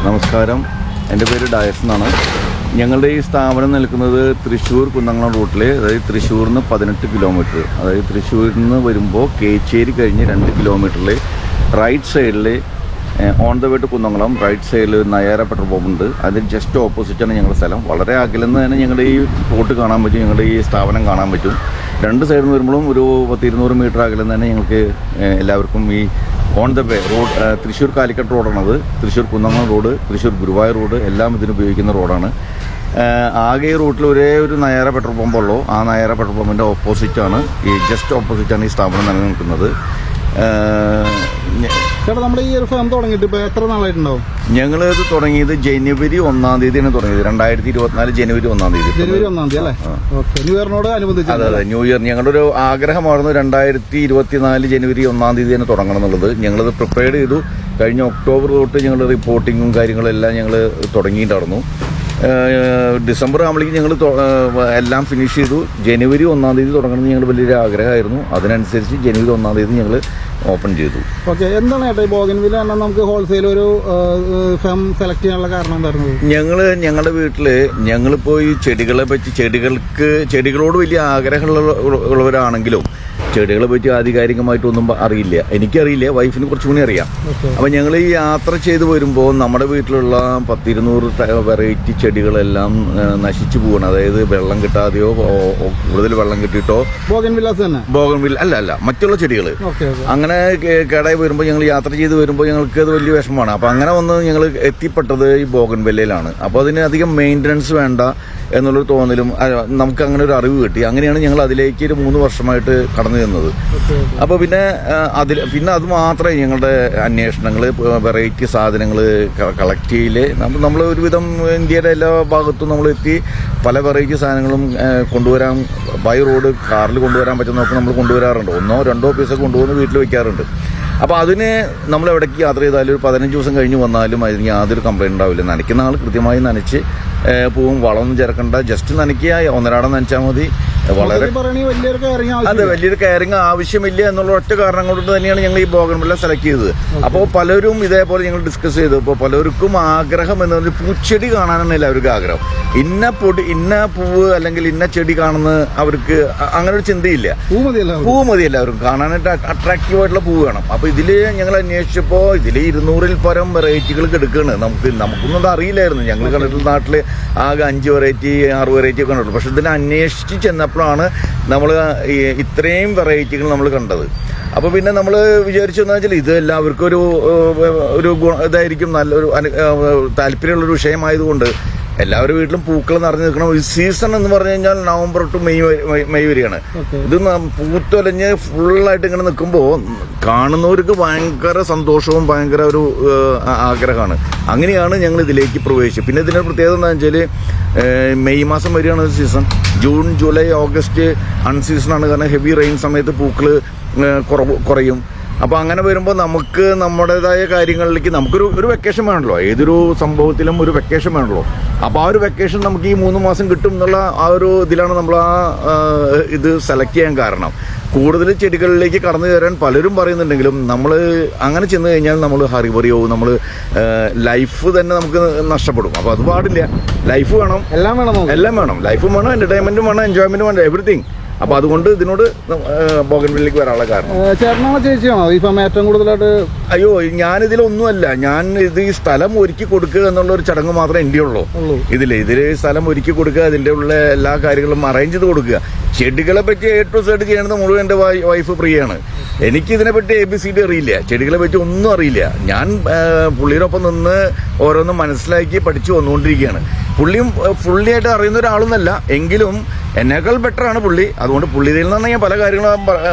നമസ്കാരം, എൻ്റെ പേര് ഡയസ് എന്നാണ്. ഞങ്ങളുടെ ഈ സ്ഥാപനം നിൽക്കുന്നത് തൃശ്ശൂർ കുന്നംകുളം റൂട്ടിൽ, അതായത് തൃശ്ശൂരിൽ നിന്ന് 18 കിലോമീറ്റർ, അതായത് തൃശ്ശൂരിൽ നിന്ന് വരുമ്പോൾ കേച്ചേരി കഴിഞ്ഞ് 2 കിലോമീറ്ററിൽ റൈറ്റ് സൈഡിൽ on the way to Kunnamkulam right സൈഡിൽ നയാര പെട്രോൾ പമ്പ് ഉണ്ട്. അതിന് ജസ്റ്റ് ഓപ്പോസിറ്റാണ് ഞങ്ങളുടെ സ്ഥലം. വളരെ അകലെന്ന് തന്നെ ഞങ്ങളുടെ ഈ റൂട്ട് കാണാൻ പറ്റും, ഞങ്ങളുടെ ഈ സ്ഥാപനം കാണാൻ പറ്റും. രണ്ട് സൈഡിൽ നിന്ന് വരുമ്പോഴും ഒരു 200 മീറ്റർ അകലെന്ന് തന്നെ ഞങ്ങൾക്ക് എല്ലാവർക്കും ഈ on the way road, Thrissur Calicut റോഡാണത്. തൃശ്ശൂർ കുന്നംകുളം റോഡ്, തൃശ്ശൂർ ഗുരുവായൂർ റോഡ് എല്ലാം ഇതിനുപയോഗിക്കുന്ന റോഡാണ്. ആകെ ഈ റൂട്ടിൽ ഒരേ ഒരു നയാര പെട്രോൾ പമ്പുള്ളൂ. ആ നയാര പെട്രോൾ പമ്പിൻ്റെ ഓപ്പോസിറ്റാണ്, ഈ ജസ്റ്റ് ഓപ്പോസിറ്റാണ് ഈ സ്ഥാപനം നിലനിൽക്കുന്നത്. ചേട്ടാ, നമ്മുടെ ഈ ഒരു ഫാം തുടങ്ങിയിട്ട് ഇപ്പോൾ എത്ര നാളായിട്ടുണ്ടാവും? ഞങ്ങൾ ഇത് തുടങ്ങിയത് ജനുവരി 1-ാം തീയതിയാണ് തുടങ്ങിയത്. 2024 ജനുവരി 1-ാം തീയതി. ജനുവരി 1-ാം തീയതി അല്ലേ? ഓക്കെ. ന്യൂ ഇയറിനോട് അനുബന്ധിച്ച്. അതെ, ന്യൂ ഇയർ ഞങ്ങളുടെ ഒരു ആഗ്രഹമായിരുന്നു 2024 ജനുവരി 1-ാം തീയതി തന്നെ തുടങ്ങണം എന്നുള്ളത്. ഞങ്ങളത് പ്രിപ്പയർ ചെയ്തു. കഴിഞ്ഞ ഒക്ടോബർ തൊട്ട് ഞങ്ങൾ റിപ്പോർട്ടിങ്ങും കാര്യങ്ങളെല്ലാം ഞങ്ങൾ തുടങ്ങിയിട്ടുണ്ടായിരുന്നു. ഡിസംബർ ആകുമ്പോഴേക്കും ഞങ്ങൾ എല്ലാം ഫിനിഷ് ചെയ്തു. ജനുവരി 1-ാം തീയതി തുടങ്ങണമെന്ന് ഞങ്ങൾ വലിയൊരു ആഗ്രഹമായിരുന്നു. അതിനനുസരിച്ച് ജനുവരി 1-ാം തീയതി ഞങ്ങൾ ഓപ്പൺ ചെയ്തു. ഓക്കെ. എന്താണ് ചേട്ടാ ഈ ബോഗൻവില്ല എന്നാൽ നമുക്ക് ഹോൾസെയിൽ ഒരു ഫാം സെലക്ട് ചെയ്യാനുള്ള കാരണം എന്തായിരുന്നു? ഞങ്ങളുടെ വീട്ടിൽ ഞങ്ങളിപ്പോൾ ഈ ചെടികളെ പറ്റി ചെടികളോട് വലിയ ആഗ്രഹമുള്ളവരാണെങ്കിലും ചെടികളെ പറ്റി ആധികാരികമായിട്ടൊന്നും അറിയില്ല. എനിക്കറിയില്ല, വൈഫിന് കുറച്ചുകൂടി അറിയാം. അപ്പം ഞങ്ങൾ ഈ യാത്ര ചെയ്ത് വരുമ്പോൾ നമ്മുടെ വീട്ടിലുള്ള 100-200 വെറൈറ്റി ചെടികളെല്ലാം നശിച്ചു പോകണം. അതായത് വെള്ളം കിട്ടാതെയോ കൂടുതൽ വെള്ളം കിട്ടിയിട്ടോ ബോഗൻവില്ല അല്ല മറ്റുള്ള ചെടികൾ അങ്ങനെ കേടായി വരുമ്പോൾ ഞങ്ങൾ യാത്ര ചെയ്ത് വരുമ്പോൾ ഞങ്ങൾക്ക് അത് വലിയ വിഷമമാണ്. അപ്പോൾ അങ്ങനെ വന്ന് ഞങ്ങൾ എത്തിപ്പെട്ടത് ഈ ബോഗൻവില്ലയിലാണ്. അപ്പോൾ അതിന് അധികം മെയിൻ്റനൻസ് വേണ്ട എന്നുള്ളൊരു തോന്നലും നമുക്ക് അങ്ങനെ ഒരു അറിവ് കിട്ടി. അങ്ങനെയാണ് ഞങ്ങൾ അതിലേക്ക് ഒരു 3 വർഷമായിട്ട് കടന്നു ചെന്നത്. അപ്പോൾ പിന്നെ അത് മാത്രമേ ഞങ്ങളുടെ അന്വേഷണങ്ങൾ, വെറൈറ്റി സാധനങ്ങൾ കളക്ട് ചെയ്യല്. നമ്മൾ ഒരുവിധം ഇന്ത്യയുടെ എല്ലാ ഭാഗത്തും നമ്മൾ എത്തി പല വെറൈറ്റി സാധനങ്ങളും കൊണ്ടുവരാൻ ബൈ റോഡ് കാറിൽ കൊണ്ടുവരാൻ പറ്റുന്നതൊക്കെ നമ്മൾ കൊണ്ടുവരാറുണ്ട്. 1-2 പീസൊക്കെ കൊണ്ടുവന്ന് വീട്ടിൽ വയ്ക്കാറുണ്ട്. അപ്പോൾ അതിന് നമ്മൾ എവിടേക്ക് യാത്ര ചെയ്താലും ഒരു 15 ദിവസം കഴിഞ്ഞ് വന്നാലും അതിന് യാതൊരു കംപ്ലൈൻറ്റ് ഉണ്ടാവില്ല. നനയ്ക്കുന്ന ആൾ കൃത്യമായി നനച്ച് പൂവും വളമൊന്നും ചേർക്കണ്ട, ജസ്റ്റ് നനയ്ക്കുക, ഒന്നരാടം നനച്ചാൽ മതി. വളരെ വലിയൊരു കെയറിങ് ആവശ്യമില്ല എന്നുള്ള ഒറ്റ കാരണം കൊണ്ട് തന്നെയാണ് ഞങ്ങൾ ഈ ബോഗൻവില്ല സെലക്ട് ചെയ്തത്. അപ്പോൾ പലരും ഇതേപോലെ ഞങ്ങൾ ഡിസ്കസ് ചെയ്തു. ഇപ്പോൾ പലർക്കും ആഗ്രഹം എന്ന് പറഞ്ഞാൽ പൂച്ചെടി കാണാനാണ് എല്ലാവർക്കും ആഗ്രഹം. ഇന്ന പൂവ് അല്ലെങ്കിൽ ഇന്ന ചെടി കാണുന്ന അവർക്ക് അങ്ങനെ ഒരു ചിന്തയില്ല. പൂ മതി എല്ലാവർക്കും കാണാനായിട്ട് അട്രാക്റ്റീവ് ആയിട്ടുള്ള പൂവ് വേണം. അപ്പോൾ ഇതിൽ ഞങ്ങൾ അന്വേഷിച്ചപ്പോൾ ഇതിൽ 200-ൽ പരം വെറൈറ്റികൾ എടുക്കുകയാണ്. നമുക്കൊന്നും അത് അറിയില്ലായിരുന്നു. ഞങ്ങൾ കണ്ടിട്ടുള്ള നാട്ടിൽ ആകെ 5 വെറൈറ്റി 6 വെറൈറ്റി ഒക്കെ കണ്ടിട്ടുള്ളൂ. പക്ഷെ ഇതിനെ അന്വേഷിച്ച് ചെന്നപ്പോഴാണ് നമ്മൾ ഇത്രയും വെറൈറ്റികൾ നമ്മൾ കണ്ടത്. അപ്പോൾ പിന്നെ നമ്മൾ വിചാരിച്ചെന്ന് വെച്ചാൽ ഇത് എല്ലാവർക്കും ഒരു ഇതായിരിക്കും, നല്ലൊരു താല്പര്യമുള്ളൊരു വിഷയമായതുകൊണ്ട് എല്ലാവരുടെ വീട്ടിലും പൂക്കൾ നിറഞ്ഞു നിൽക്കണം. ഈ സീസൺ എന്ന് പറഞ്ഞു കഴിഞ്ഞാൽ നവംബർ ടു മെയ് വരെയാണ്. ഇത് പൂത്തൊലഞ്ഞ് ഫുള്ളായിട്ട് ഇങ്ങനെ നിൽക്കുമ്പോൾ കാണുന്നവർക്ക് ഭയങ്കര സന്തോഷവും ഭയങ്കര ഒരു ആഗ്രഹമാണ്. അങ്ങനെയാണ് ഞങ്ങൾ ഇതിലേക്ക് പ്രവേശിച്ചത്. പിന്നെ ഇതിൻ്റെ പ്രത്യേകത എന്താണെന്ന് വെച്ചാൽ മെയ് മാസം വരെയാണ് സീസൺ. ജൂൺ ജൂലൈ ഓഗസ്റ്റ് അൺസീസണാണ്. കാരണം ഹെവി റെയിൻ സമയത്ത് പൂക്കൾ കുറയും. അപ്പോൾ അങ്ങനെ വരുമ്പോൾ നമുക്ക് നമ്മുടേതായ കാര്യങ്ങളിലേക്ക് നമുക്കൊരു വെക്കേഷൻ വേണമല്ലോ. ഏതൊരു സംഭവത്തിലും ഒരു വെക്കേഷൻ വേണമല്ലോ. അപ്പോൾ ആ ഒരു വെക്കേഷൻ നമുക്ക് ഈ 3 മാസം കിട്ടും എന്നുള്ള ആ ഒരു ഇതിലാണ് നമ്മൾ ഇത് സെലക്ട് ചെയ്യാൻ കാരണം. കൂടുതൽ ചെടികളിലേക്ക് കടന്നു കയറാൻ പലരും പറയുന്നുണ്ടെങ്കിലും നമ്മൾ അങ്ങനെ ചെന്ന് കഴിഞ്ഞാൽ നമ്മൾ ഹറിബറിയാവും, നമ്മൾ ലൈഫ് തന്നെ നമുക്ക് നഷ്ടപ്പെടും. അപ്പോൾ അത് പാടില്ല. ലൈഫ് വേണം, എല്ലാം വേണം. ലൈഫും വേണം, എൻ്റർടൈൻമെൻറ്റും വേണം, എൻജോയ്മെൻറ്റും വേണം, എവറിത്തിങ്. അപ്പോൾ അതുകൊണ്ട് ഇതിനോട് ബോഗൻവില്ലയിലേക്ക് വരാനുള്ള കാരണം. ചേട്ടനാണോ ചേച്ചിയാണോ ഈ ഫാം ഏറ്റവും കൂടുതലായിട്ട്? അയ്യോ, ഞാനിതിലൊന്നുമല്ല. ഈ സ്ഥലം ഒരുക്കി കൊടുക്കുക എന്നുള്ള ഒരു ചടങ്ങ് മാത്രമേ എൻ്റെ ഉള്ളൂ. ഇതിൽ സ്ഥലം ഒരുക്കി കൊടുക്കുക, അതിൻ്റെ ഉള്ള എല്ലാ കാര്യങ്ങളും അറേഞ്ച് ചെയ്ത് കൊടുക്കുക. ചെടികളെ പറ്റി A to Z ചെയ്യണത് മുഴുവൻ എൻ്റെ വൈഫ് പ്രിയാണ്. എനിക്കിതിനെപ്പറ്റി ABCD അറിയില്ല, ചെടികളെ പറ്റി ഒന്നും അറിയില്ല. ഞാൻ പുള്ളിയോടൊപ്പം നിന്ന് ഓരോന്നും മനസ്സിലാക്കി പഠിച്ചു വന്നുകൊണ്ടിരിക്കുകയാണ്. പുള്ളിയും ഫുള്ളിയായിട്ട് അറിയുന്ന ഒരാളൊന്നല്ല, എങ്കിലും എന്നേക്കാൾ ബെറ്ററാണ് പുള്ളി. അതുകൊണ്ട് പുള്ളിയിൽ നിന്നാണ് ഞാൻ പല കാര്യങ്ങളും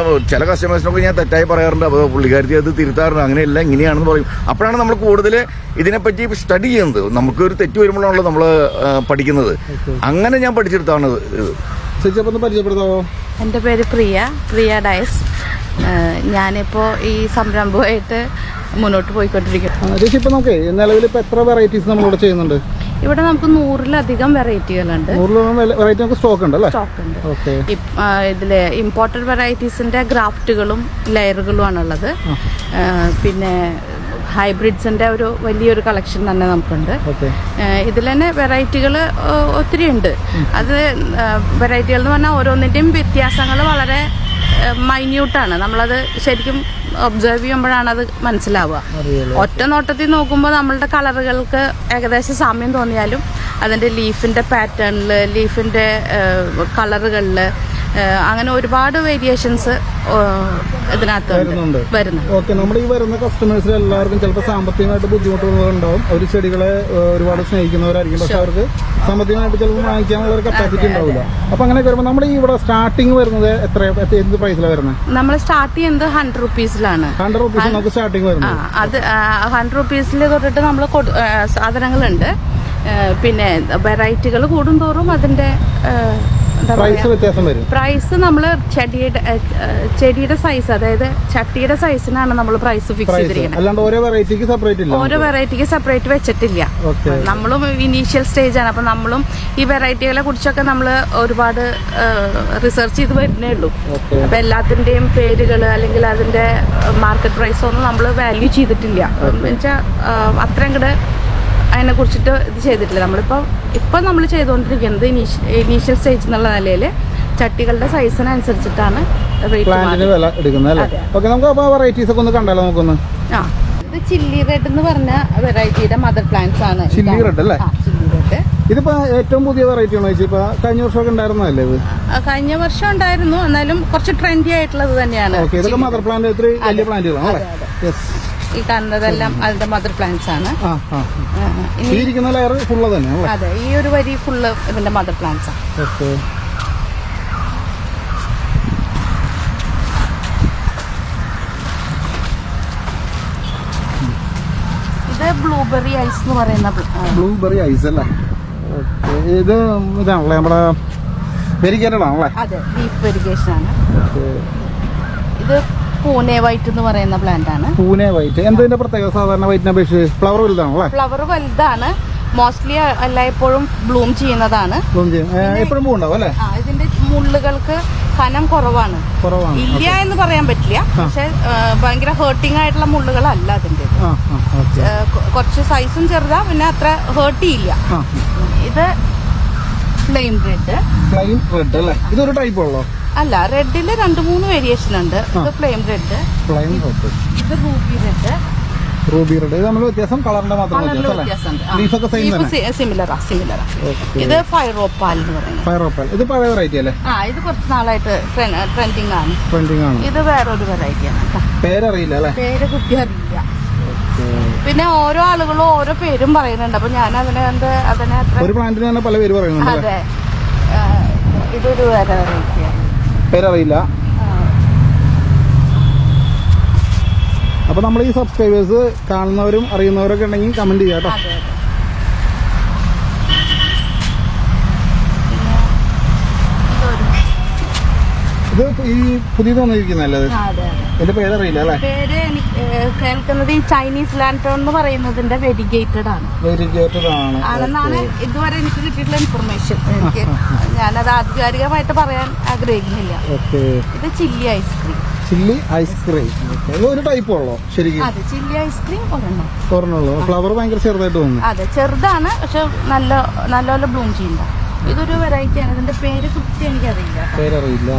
ചില കസ്റ്റമേഴ്സിനൊക്കെ ഞാൻ തെറ്റായി പറയാറുണ്ട്. അപ്പോൾ പുള്ളിക്കാരത്തി അത് തിരുത്താറുണ്ട്. അങ്ങനെയല്ല, ഇങ്ങനെയാണെന്ന് പറയും. അപ്പോഴാണ് നമ്മൾ കൂടുതൽ ഇതിനെപ്പറ്റി സ്റ്റഡി ചെയ്യുന്നത്. നമുക്കൊരു തെറ്റ് വരുമ്പോഴാണല്ലോ നമ്മൾ പഠിക്കുന്നത്. അങ്ങനെ ഞാൻ പഠിച്ചെടുത്താണ് ഇത്. പരിചയപ്പെടുത്താമോ? എൻ്റെ പേര് പ്രിയ ഡയസ്. ഞാനിപ്പോൾ ഈ സംരംഭമായിട്ട് മുന്നോട്ട് പോയിക്കൊണ്ടിരിക്കുന്നു. ചേച്ചി, ഇപ്പോൾ നമുക്ക് നിലവിൽ ഇപ്പോൾ എത്ര വെറൈറ്റീസ് നമ്മളിവിടെ ചെയ്യുന്നുണ്ട്? ഇവിടെ നമുക്ക് 100-ലധികം വെറൈറ്റികളുണ്ട്. സ്റ്റോക്ക് ഉണ്ട്. ഇതില് ഇമ്പോർട്ടഡ് വെറൈറ്റീസിന്റെ ഗ്രാഫ്റ്റുകളും ലെയറുകളും ആണുള്ളത്. പിന്നെ ഹൈബ്രിഡ്സിൻ്റെ ഒരു വലിയൊരു കളക്ഷൻ തന്നെ നമുക്കുണ്ട്. ഓക്കെ. ഇതിൽ തന്നെ വെറൈറ്റികൾ ഒത്തിരി ഉണ്ട്. അത് വെറൈറ്റികൾ എന്ന് പറഞ്ഞാൽ ഓരോന്നിൻ്റെയും വ്യത്യാസങ്ങൾ വളരെ മൈന്യൂട്ടാണ്. നമ്മളത് ശരിക്കും ഒബ്സർവ് ചെയ്യുമ്പോഴാണ് അത് മനസ്സിലാവുക. ഒറ്റ നോട്ടത്തിൽ നോക്കുമ്പോൾ നമ്മളുടെ കളറുകൾക്ക് ഏകദേശം സാമ്യം തോന്നിയാലും അതിൻ്റെ ലീഫിൻ്റെ പാറ്റേണിൽ, ലീഫിൻ്റെ കളറുകളിൽ അങ്ങനെ ഒരുപാട് വേരിയേഷൻസ് ഇതിനകത്ത് വരുന്നുണ്ട്. ഓക്കെ. നമ്മുടെ ഈ വരുന്ന കസ്റ്റമേഴ്സിൽ എല്ലാവർക്കും ചിലപ്പോൾ സാമ്പത്തികമായിട്ട് ബുദ്ധിമുട്ടുകളുണ്ടാവും. അവർ ചെടികളെ ഒരുപാട് സ്നേഹിക്കുന്നവരായിരിക്കും. പക്ഷെ അവർക്ക് സാമ്പത്തികമായിട്ട് ചിലപ്പോൾ വാങ്ങിക്കാനുള്ള ഒരു കപ്പാസിറ്റി ഉണ്ടാവില്ല. അപ്പൊ അങ്ങനെ വരുമ്പോൾ നമ്മുടെ ഇവിടെ സ്റ്റാർട്ടിങ് വരുന്നത് എന്ത് പ്രൈസിലാണ് വരുന്നത്? നമ്മൾ സ്റ്റാർട്ട് ചെയ്യുന്നത് 100 rupeesലാണ്. 100 rupees നമുക്ക് സ്റ്റാർട്ടിങ് വരുന്നത്. അത് 100 rupeesൽ തൊട്ടിട്ട് നമ്മൾ സാധനങ്ങളുടെ പിന്നെ വെറൈറ്റികൾ കൂടുന്തോറും അതിന്റെ പ്രൈസ് വ്യത്യാസം വരും. പ്രൈസ് നമ്മൾ ചെടിയുടെ സൈസ്, അതായത് ചട്ടിയുടെ സൈസിനാണ് നമ്മൾ പ്രൈസ് ഫിക്സ് ചെയ്തിരിക്കുന്നത്. അല്ലാണ്ട് ഓരോ വെറൈറ്റിക്ക് സെപ്പറേറ്റ് ഇല്ല. ഓരോ വെറൈറ്റിക്ക് സെപ്പറേറ്റ് വെച്ചിട്ടില്ല. നമ്മളും ഇനീഷ്യൽ സ്റ്റേജ് ആണ്. അപ്പൊ നമ്മളും ഈ വെറൈറ്റികളെ കുറിച്ചൊക്കെ നമ്മൾ ഒരുപാട് റിസർച്ച് ചെയ്ത് വരുന്നേ ഉള്ളൂ. അപ്പൊ എല്ലാത്തിന്റെയും പേരുകൾ അല്ലെങ്കിൽ അതിന്റെ മാർക്കറ്റ് പ്രൈസ് ഒന്നും നമ്മൾ വാല്യൂ ചെയ്തിട്ടില്ല. എന്നുവെച്ചാൽ അത്രയും കൂടെ അതിനെ കുറിച്ചിട്ട് ഇത് ചെയ്തിട്ടില്ല. ഇപ്പം നമ്മൾ ചെയ്തുകൊണ്ടിരിക്കുന്നത് ഇനീഷ്യൽ സ്റ്റേജ് എന്നുള്ള നിലയിൽ ചട്ടികളുടെ സൈസിനനുസരിച്ചിട്ടാണ് വില എടുക്കുന്നത്. വെറൈറ്റീസ് ഒക്കെ ഒന്ന് കണ്ടാലോ നമുക്കൊന്ന്. ഇത് ചില്ലി റെഡ് എന്ന് പറഞ്ഞ വെറൈറ്റിയുടെ മദർ പ്ലാന്റ്സ് ആണ്. ചില്ലി റെഡ് അല്ലേ? Chilli red. ഇതിപ്പോ ഏറ്റവും പുതിയ വെറൈറ്റി ആണോ ചോദിച്ചാൽ? ഇപ്പൊ കഴിഞ്ഞ വർഷമൊക്കെ ഉണ്ടായിരുന്നല്ലേ ഇത്? കഴിഞ്ഞ വർഷം ഉണ്ടായിരുന്നു, എന്നാലും കുറച്ച് ട്രെൻഡി ആയിട്ടുള്ളത് തന്നെയാണ്. ഇതൊക്കെ മദർ പ്ലാന്റ്, വലിയ പ്ലാന്റുകളാണ്. ഈ കാണുന്നതെല്ലാം അതിന്റെ മദർ പ്ലാന്റ്സ് ആണ്. അതെ, ഈ ഒരു വരി ഫുള്ള് ഇതിന്റെ മദർ പ്ലാന്റ്സ് ആണ്. ഇത് ബ്ലൂബെറി ഐസ് എന്ന് പറയുന്ന ബ്ലൂബെറി ഐസ് അല്ലേ? ഇത് ഇതാണല്ലേ നമ്മുടെ വെരിഗേറ്റഡ് ആണല്ലേ? അതെ, ലീഫ് വെരിഗേഷൻ ആണ്. ഇത് പൂനെ വൈറ്റ് എന്ന് പറയുന്ന പ്ലാന്റ് ആണ്. പൂനെ വൈറ്റ് എന്തിന്റെ പ്രത്യേകത? സാധാരണ വൈറ്റിനെ അപേക്ഷിച്ച് ഫ്ലവർ വലുതാണല്ലേ? ഫ്ലവർ വലുതാണ്. മോസ്റ്റ്ലി എല്ലായ്പ്പോഴും ബ്ലൂം ചെയ്യുന്നതാണ്. എപ്പോഴും പൂ ഉണ്ടാവും അല്ലേ? ഇതിന്റെ മുള്ളുകൾക്ക് കനം കുറവാണ്. ഇല്ല എന്ന് പറയാൻ പറ്റില്ല, പക്ഷെ ഭയങ്കര ഹേർട്ടിംഗ് ആയിട്ടുള്ള മുള്ളുകളല്ല അതിന്റെ. കുറച്ച് സൈസും ചെറുതാ, പിന്നെ അത്ര ഹേർട്ട് ചെയ്യില്ല. ഇത് ഫ്ലെയിം റെഡ്. ഫ്ലെയിം റെഡ് അല്ലേ? ഇതൊരു ടൈപ്പ് ഉള്ളോ? അല്ല, റെഡില് 2-3 വേരിയേഷൻ ഉണ്ട്. ഇത് ഫ്ലെയിം റെഡ്, ഇത് റൂബി റെഡ്. റൂബി റെഡ് നമ്മൾ വ്യത്യാസം കളറിന്റെ മാത്രം സിമിലറാ. ഇത് ഫൈറോപ്പാൽ എന്ന് പറയുന്നത്. ഫൈറോപ്പാൽ ഇത് പഴയ വെറൈറ്റി അല്ലേ? ഇത് കുറച്ച് നാളായിട്ട് ട്രെൻഡിങ് ആണ്. ഇത് വേറൊരു വെറൈറ്റിയാണ്. പേരറിയില്ല അല്ലേ? പേര് കുട്ടി അറിയില്ല. പിന്നെ ഓരോ ആളുകളും ഓരോ പേരും പറയുന്നുണ്ട്. അപ്പൊ ഞാൻ അതിനെ ഒരു പ്ലാന്റിന് തന്നെ പല പേര് പറയുന്നുണ്ട്. അതെ, ഇതൊരു വേറെ വെറൈറ്റിയാണ്. പേരറിയില്ല. അപ്പൊ നമ്മൾ ഈ സബ്സ്ക്രൈബേഴ്സ് കാണുന്നവരും അറിയുന്നവരൊക്കെ ഉണ്ടെങ്കിൽ കമന്റ് ചെയ്യാം കേട്ടോ. ഇത് ഈ പുതിയത് വന്നിരിക്കുന്നല്ലേ? എന്റെ പേരറിയില്ല അല്ലേ? പേര് കേൾക്കുന്നത് ഈ ചൈനീസ് ലാൻഡ്രോൺ എന്ന് പറയുന്നതിന്റെ വെരിഗേറ്റഡ് ആണ്. വെരിഗേറ്റഡ് ആണെന്നാണ് ഇതുവരെ എനിക്ക് കിട്ടിയിട്ടുള്ള ഇൻഫർമേഷൻ. ഞാനത് ആധികാരികമായിട്ട് പറയാൻ ആഗ്രഹിക്കുന്നില്ല. ഇത് ചില്ലി ഐസ്ക്രീം. ചില്ലി ഐസ്ക്രീം ഒരു ടൈപ്പ് ഉള്ളോ? ശരിക്കും അതെ, ചില്ലി ഐസ്ക്രീം ഒരെണ്ണുള്ളൂ. ഫ്ലവർ ഭയങ്കര ചെറുതായിട്ട് തോന്നുന്നു. അതെ, ചെറുതാണ്, പക്ഷെ നല്ലപോലെ ബ്ലൂം ചെയ്യണ്ട. ഇതൊരു വെറൈറ്റിയാണ്. ഇതിന്റെ പേര് കൃത്യം എനിക്കറിയില്ല. പേരറിയില്ല.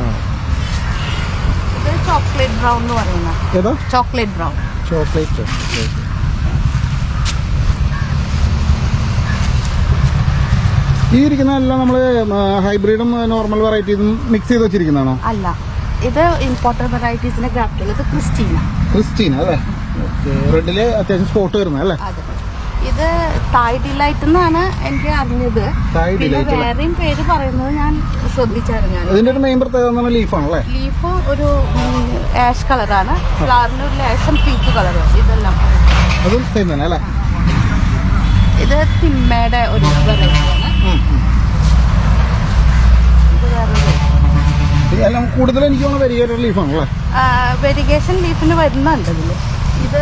ഇത് ചോക്ലേറ്റ് ബ്രൗൺ എന്ന് പറയുന്ന. ഏതാ? Chocolate brown. ചോക്ലേറ്റ്. ഈ ഇരിക്കുന്നതെല്ലാം നമ്മള് ഹൈബ്രിഡും നോർമൽ വെറൈറ്റീസും മിക്സ് ചെയ്ത് വെച്ചിരിക്കുന്നതാണോ? അല്ല, ഇത് ഇമ്പോർട്ടഡ് വെറൈറ്റീസിന്റെ ഗ്രാഫ്റ്റുകൾ. ഇത് ക്രിസ്റ്റീന അല്ലേ? റെഡില് അത്യാവശ്യം സ്പോട്ട് വരുന്നത് അല്ലേ? ഇത് തായ് ഡിലൈറ്റ് എന്നാണ് എനിക്ക് അറിഞ്ഞത്. പിന്നെ വേറെയും പേര് പറയുന്നത് ഞാൻ ശ്രദ്ധിച്ചായിരുന്നു. ഇതിന്റെ ഒരു മെയിൻ പ്രത്യേകത ലീഫാണല്ലേ? ലീഫ് ഒരു ആഷ് കളറാണ്, ഫ്ലവറിന് ഒരു ലേശം പീച്ച് കളർ. ഇതെല്ലാം അതും സെയിം തന്നെ അല്ലേ? ഇത് തിമ്മയുടെ ഒരു വെറൈറ്റിയാണ്. ഇത് വേറെ കൂടുതൽ എനിക്ക് തോന്നുന്നു വെരിഗേറ്റഡ് ലീഫാണല്ലേ? വെരിഗേഷൻ ലീഫിന് വരുന്നുണ്ട് ഇതില്. ഇത്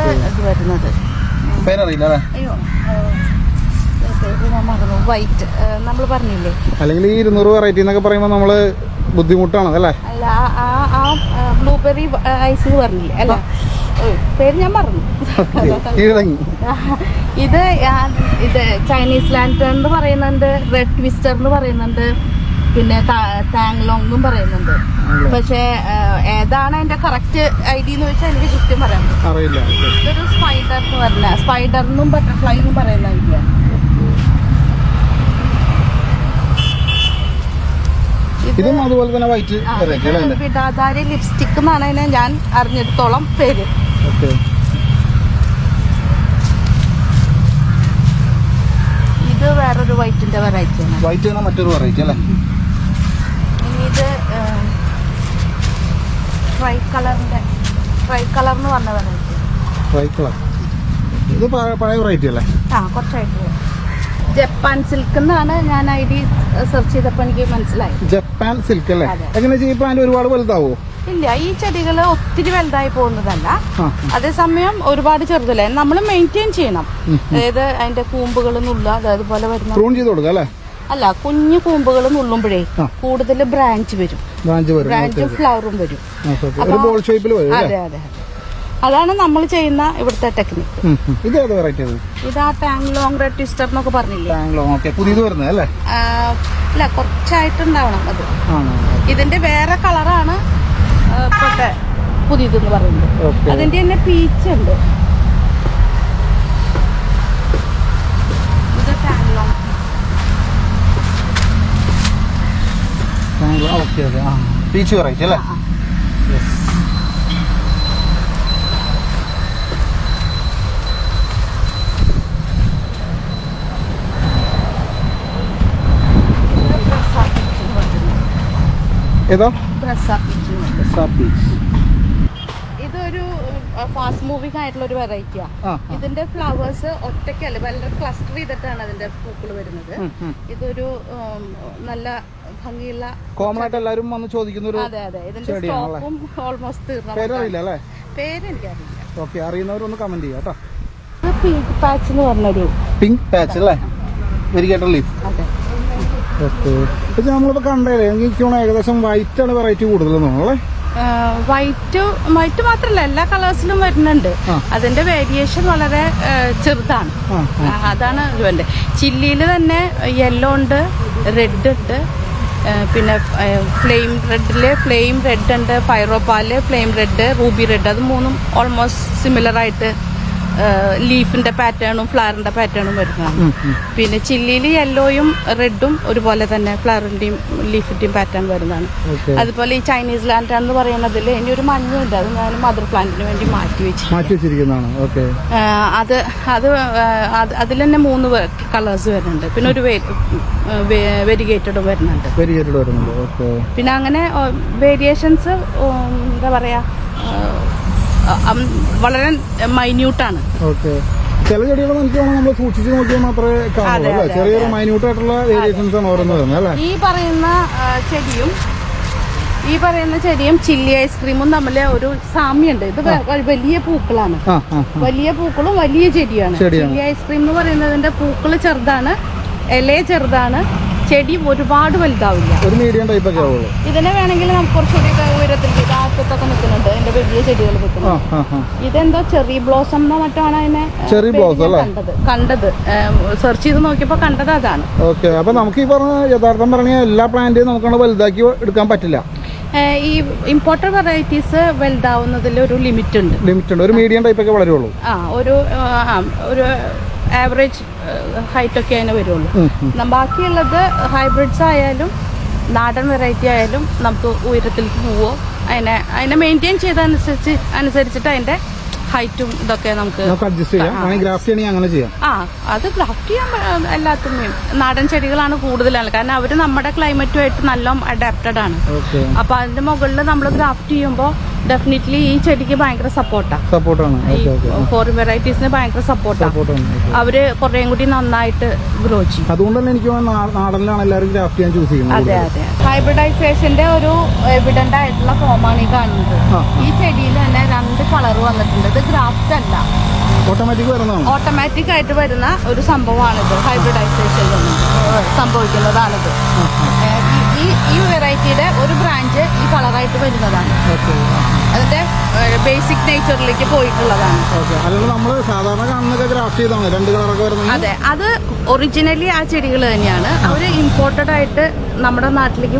വരുന്നത് പേരറിയില്ല അല്ലേ? അയ്യോ, ഞാൻ മറന്നു. വൈറ്റ് നമ്മൾ പറഞ്ഞില്ലേ? അല്ലെങ്കിൽ ഈ 200 വെറൈറ്റി എന്നൊക്കെ പറയുമ്പോൾ നമ്മള് ബുദ്ധിമുട്ടാണ് അല്ലേ? അല്ല, ആ ബ്ലൂബെറി ഐസ് പറഞ്ഞില്ലേ? അല്ല, പേര് ഞാൻ പറഞ്ഞു. കീഴടങ്ങി. ഇത് ചൈനീസ് ലാൻറ്റേൺ എന്ന് പറയുന്നുണ്ട്, റെഡ് ട്വിസ്റ്റർ എന്ന് പറയുന്നുണ്ട്, പിന്നെ താങ്ലോങ് എന്നും പറയുന്നുണ്ട്. പക്ഷെ ഏതാണ് അതിന്റെ കറക്റ്റ് ഐഡിയ എന്ന് വെച്ചാൽ എനിക്ക് കൃത്യം പറയാൻ അറിയില്ല. ഇതൊരു സ്പൈഡർ എന്ന് പറഞ്ഞ സ്പൈഡറിനും ബട്ടർഫ്ലൈ എന്നും പറയുന്ന ഐഡിയ. ഇതും അതുപോലെ തന്നെ വൈറ്റ് വിടാധാരി ലിപ്സ്റ്റിക് എന്നാണ് അതിനെ ഞാൻ അറിഞ്ഞിടത്തോളം പേര്. ഇത് വേറൊരു വൈറ്റിന്റെ വെറൈറ്റി ആണ്. വൈറ്റ് ആണ് മറ്റൊരു വെറൈറ്റി അല്ലേ? ഇനി ഇത് ട്രൈ കളർ എന്ന് പറഞ്ഞ വെറൈറ്റി. ട്രൈ കളർ ഇത് പഴയ വെറൈറ്റി അല്ലേ? ആ, കുറച്ചായിട്ടുള്ള ജപ്പാൻ സിൽക്ക് എന്നാണ് ഞാൻ ഐഡി സെർച്ച് ചെയ്തപ്പോൾ എനിക്ക് മനസ്സിലായി. ജപ്പാൻ സിൽക്ക് അല്ലേ? എങ്ങനെ ഈ പ്ലാന്റ് ഒരുപാട് വലുതാവോ? ഇല്ല, ഈ ചെടികൾ ഒത്തിരി വലുതായി പോകുന്നതല്ല, അതേസമയം ഒരുപാട് ചെറുതല്ലേ. നമ്മൾ മെയിൻറ്റെയിൻ ചെയ്യണം. അതായത് അതിന്റെ കൂമ്പുകൾ നുള്ളുക, അതേപോലെ വരുന്ന പ്രൂൺ ചെയ്ത് കൊടുക്കുക അല്ലേ? അല്ല, കുഞ്ഞു കൂമ്പുകൾ നുള്ളുമ്പോഴേ കൂടുതൽ ബ്രാഞ്ച് വരും, ബ്രാഞ്ചും ഫ്ലവറും വരും. അതെ അതെ, അതാണ് നമ്മൾ ചെയ്യുന്ന ഇവിടുത്തെ ടെക്നിക്ക്. ഇത് ആ ടാങ്ലോങ് റെഡ് ട്വിസ്റ്റർ എന്നൊക്കെ പറഞ്ഞില്ലേ? അല്ല, കുറച്ചായിട്ടുണ്ടാവണം അത്. ഇതിന്റെ വേറെ കളറാണ് ഇപ്പോഴത്തെ പുതിയതെന്ന് പറയുന്നത്. അതിന്റെ തന്നെ പീച്ച് ഉണ്ട്. ഇത് ടാങ്ലോങ് പീച്ച് വെറൈറ്റി അല്ലേ? ഇതൊരു ഫാസ്റ്റ് മൂവിംഗ് ആയിട്ടുള്ള ഒരു വെറൈറ്റിയാണ്. ഇതിന്റെ ഫ്ലവേഴ്സ് ഒറ്റയ്ക്കല്ല, വളരെ ക്ലസ്റ്റർ ചെയ്തിട്ടാണ് അതിന്റെ പൂക്കൾ വരുന്നത്. ഇതൊരു നല്ല ഭംഗിയുള്ള, കോമൺ ആയിട്ട് എല്ലാവരും വന്ന് ചോദിക്കുന്ന. അതെ അതെ, ഇതിന്റെ സ്റ്റോക്കും ഓൾമോസ്റ്റ് തീർന്നു. പേര് എനിക്കറിയില്ല. അറിയുന്നവരൊന്ന് കമന്റ് ചെയ്യാം കേട്ടോ. ഇത് പിങ്ക് പാച്ച് എന്ന് പറഞ്ഞൊരു പിങ്ക് പാച്ച് അല്ലേ? Variegated leaf. അതെ. ഇത് നമ്മളിപ്പോ കണ്ടേ എനിക്ക് ഏകദേശം വൈറ്റ് ആണ് വെറൈറ്റി കൂടുതലെന്നാണല്ലേ? വൈറ്റ് മാത്രല്ല, എല്ലാ കളേഴ്സിലും വരുന്നുണ്ട്. അതിന്റെ വേരിയേഷൻ വളരെ ചെറുതാണ്. അതാണ് ഇവന്റെ. ചില്ലിയിൽ തന്നെ യെല്ലോ ഉണ്ട്, റെഡ് ഉണ്ട്, പിന്നെ ഫ്ലെയിം റെഡില് ഫ്ലെയിം റെഡ് ഉണ്ട്, ഫൈറോപ്പാല് ഫ്ലെയിം റെഡ്, റൂബി റെഡ്. അത് മൂന്നും ഓൾമോസ്റ്റ് സിമിലർ ആയിട്ട് ലീഫിന്റെ പാറ്റേണും ഫ്ലവറിന്റെ പാറ്റേണും വരുന്നതാണ്. പിന്നെ ചില്ലിയിൽ യെല്ലോയും റെഡും ഒരുപോലെ തന്നെ ഫ്ലവറിന്റെയും ലീഫിന്റെയും പാറ്റേൺ വരുന്നതാണ്. അതുപോലെ ഈ ചൈനീസ് ലാൻഡ് എന്ന് പറയുന്നതിൽ ഇനി ഒരു മഞ്ഞുണ്ട്, അത് ഞാൻ മദർ പ്ലാന്റിന് വേണ്ടി മാറ്റി വെച്ചിരിക്കുന്നതാണ്. അതിൽ തന്നെ 3 കളേഴ്സ് വരുന്നുണ്ട്. പിന്നെ ഒരു വെരിഗേറ്റഡും വരുന്നുണ്ട്. പിന്നെ അങ്ങനെ വേരിയേഷൻസ് എന്താ പറയാ, വളരെ മൈന്യൂട്ടാണ്. ചില ചെടികൾ നമ്മൾ സൂക്ഷിച്ച് നോക്കിയാൽ മാത്രമേ കാണുള്ളൂ. ചെറിയ മൈന്യൂട്ട് ആയിട്ടുള്ള വേരിയേഷൻസ് ആണ് ഓരോന്ന്. ഈ പറയുന്ന ചെടിയും ചില്ലി ഐസ്ക്രീമും തമ്മിൽ ഒരു സാമ്യമുണ്ട്. ഇത് വലിയ പൂക്കളാണ്, വലിയ പൂക്കളും വലിയ ചെടിയാണ്. ചില്ലി ഐസ്ക്രീം എന്ന് പറയുന്നതിന്റെ പൂക്കള് ചെറുതാണ്, ഇല ചെറുതാണ്, ചെടി ഒരുപാട് വലുതാവില്ല, ഒരു മീഡിയം ടൈപ്പ് ഒക്കെ ആവുള്ളൂ. ഇതിനെ വേണമെങ്കിൽ നമുക്ക് കുറച്ചുകൂടി ഉയരത്തിൽ കാറ്റത്തൊക്കെ നിൽക്കുന്നുണ്ട്. എന്റെ വലിയ ചെടികൾ നിൽക്കുന്നുണ്ട്. ഇതെന്തോ ചെറി ബ്ലോസം എന്നോ മറ്റാണ് അതിനെ കണ്ടത്. സെർച്ച് ചെയ്ത് നോക്കിയപ്പോ കണ്ടത് അതാണ്. അപ്പൊ നമുക്ക് ഈ പറഞ്ഞ യഥാർത്ഥം പറഞ്ഞ എല്ലാ പ്ലാന്റും നമുക്ക് വലുതാക്കി എടുക്കാൻ പറ്റില്ല. ഈ ഇമ്പോർട്ടഡ് വെറൈറ്റീസ് വലുതാവുന്നതിൽ ഒരു ലിമിറ്റ് ഉണ്ട്. ഒരു മീഡിയം ടൈപ്പ് ഒക്കെ വളരുള്ളൂ. ഒരു ആവറേജ് ഹൈറ്റ് ഒക്കെ അതിന് വരുള്ളൂ. ബാക്കിയുള്ളത് ഹൈബ്രിഡ്സ് ആയാലും നാടൻ വെറൈറ്റി ആയാലും നമുക്ക് ഉയരത്തിലേക്ക് പോവോ, അതിനെ മെയിൻറ്റെയിൻ ചെയ്തനുസരിച്ചിട്ട് അതിന്റെ ഹൈറ്റും ഇതൊക്കെ നമുക്ക് അഡ്ജസ്റ്റ് ചെയ്യാം. അങ്ങനെ ചെയ്യാം. അത് ഗ്രാഫ്റ്റ് ചെയ്യാൻ എല്ലാത്തിനും നാടൻ ചെടികളാണ് കൂടുതലാണ്. കാരണം അവര് നമ്മുടെ ക്ലൈമറ്റുമായിട്ട് നല്ല അഡാപ്റ്റഡ് ആണ്. അപ്പൊ അതിന്റെ മുകളിൽ നമ്മൾ ഗ്രാഫ്റ്റ് ചെയ്യുമ്പോൾ ഡെഫിനറ്റ്ലി ഈ ചെടിക്ക് ഭയങ്കര സപ്പോർട്ടാണ്. ഈ ഫോറിൻ വെറൈറ്റീസിന് ഭയങ്കര സപ്പോർട്ടാണ്. അവര് കുറേയും കൂടി നന്നായിട്ട് ഗ്രോ ചെയ്യും. അതുകൊണ്ട് തന്നെ എനിക്ക് നാടനിലാണ് എല്ലാവരും ഗ്രാഫ്റ്റ് ചെയ്യാൻ ചൂസ് ചെയ്യുന്നത്. അതെ അതെ, ഹൈബ്രിഡൈസേഷന്റെ ഒരു എവിഡന്റ് ആയിട്ടുള്ള ഫോമാണ് ഈ കാണുന്നത്. ഈ ചെടിയിൽ തന്നെ 2 കളർ വന്നിട്ടുണ്ട്. ഇത് ഗ്രാഫ്റ്റ് അല്ല, ഓട്ടോമാറ്റിക് ആയിട്ട് വരുന്ന ഒരു സംഭവമാണിത്. ഹൈബ്രിഡൈസേഷൻ സംഭവിക്കുന്നതാണിത്. ഈ ഈ വെറൈറ്റിയുടെ ഒരു ബ്രാഞ്ച് ഈ കളറായിട്ട് വരുന്നതാണ്. ഓക്കെ. അതിന്റെ ബേസിക് നേച്ചറിലേക്ക് പോയിട്ടുള്ളതാണ്. ഓക്കെ. അല്ലെങ്കിൽ നമ്മൾ സാധാരണ കാണുന്നൊക്കെ ഗ്രാഫ്റ്റ് ചെയ്താണ് 2 കളറൊക്കെ വരുന്നത്. അതെ, അത് ഒറിജിനലി ആ ചെടികൾ തന്നെയാണ്. അവർ ഇമ്പോർട്ടഡ് ആയിട്ട് നമ്മുടെ നാട്ടിലേക്ക്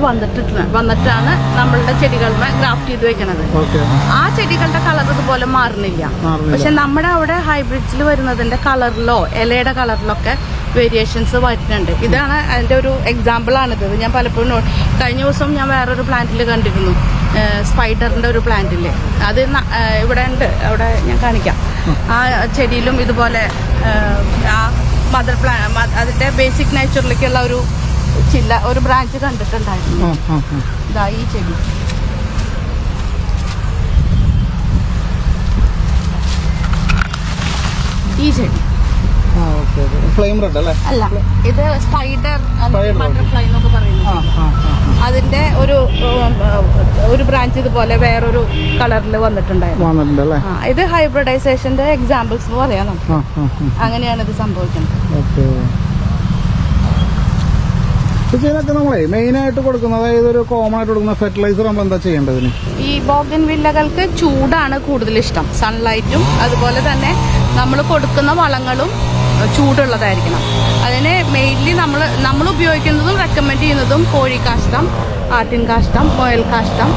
വന്നിട്ടാണ് നമ്മളുടെ ചെടികളുടെ ഗ്രാഫ്റ്റ് ചെയ്ത് വെക്കണത്. ആ ചെടികളുടെ കളർ ഇതുപോലെ മാറുന്നില്ല. പക്ഷെ നമ്മുടെ അവിടെ ഹൈബ്രിഡ്സിൽ വരുന്നതിന്റെ കളറിലോ ഇലയുടെ കളറിലൊക്കെ വേരിയേഷൻസ് വരുന്നുണ്ട്. ഇതാണ് അതിന്റെ ഒരു എക്സാമ്പിൾ ആണിത്. ഞാൻ പലപ്പോഴും കഴിഞ്ഞ ദിവസം ഞാൻ വേറൊരു പ്ലാന്റിൽ കണ്ടിരുന്നു, സ്പൈഡറിന്റെ ഒരു പ്ലാന്റിൽ. അത് ഇവിടെ ഉണ്ട്, അവിടെ ഞാൻ കാണിക്കാം. ആ ചെടിയിലും ഇതുപോലെ ആ മദർ അതിന്റെ ബേസിക് നേച്ചറിലേക്കുള്ള ഒരു ബ്രാഞ്ച് കണ്ടിട്ടുണ്ടായിരുന്നു. ഇതാ ഈ ചെടി. ഈ ചെടി ഫ്ലെയിം റെഡ് അല്ലേ? അല്ല, ഇത് സ്പൈഡർ ബട്ടർഫ്ലൈ എന്നൊക്കെ പറയുന്നു. അതിന്റെ ഒരു ബ്രാഞ്ച് ഇതുപോലെ വേറൊരു കളറിൽ വന്നിട്ടുണ്ടായിരുന്നു. ഇത് ഹൈബ്രിഡൈസേഷന്റെ എക്സാമ്പിൾസ് എന്ന് പറയാം നമുക്ക്. അങ്ങനെയാണ് ഇത് സംഭവിക്കുന്നത്. ഇതിനൊക്കെ നമ്മളെ മെയിൻ ആയിട്ട് കൊടുക്കുന്നത്, അതായത് ഒരു കോമൺ ആയിട്ട് കൊടുക്കുന്ന ഫെർട്ടിലൈസർ നമ്മൾ എന്താ ചെയ്യേണ്ടത്? ഈ ബോഗൻവില്ലകൾക്ക് ചൂടാണ് കൂടുതൽ ഇഷ്ടം, സൺലൈറ്റും അതുപോലെ തന്നെ നമ്മൾ കൊടുക്കുന്ന വളങ്ങളും ചൂടുള്ളതായിരിക്കണം. അതിന് മെയിൻലി നമ്മൾ ഉപയോഗിക്കുന്നതും റെക്കമെൻഡ് ചെയ്യുന്നതും കോഴിക്കാഷ്ടം, ആട്ടിൻ കാഷ്ടം, മുയൽ കാഷ്ടം,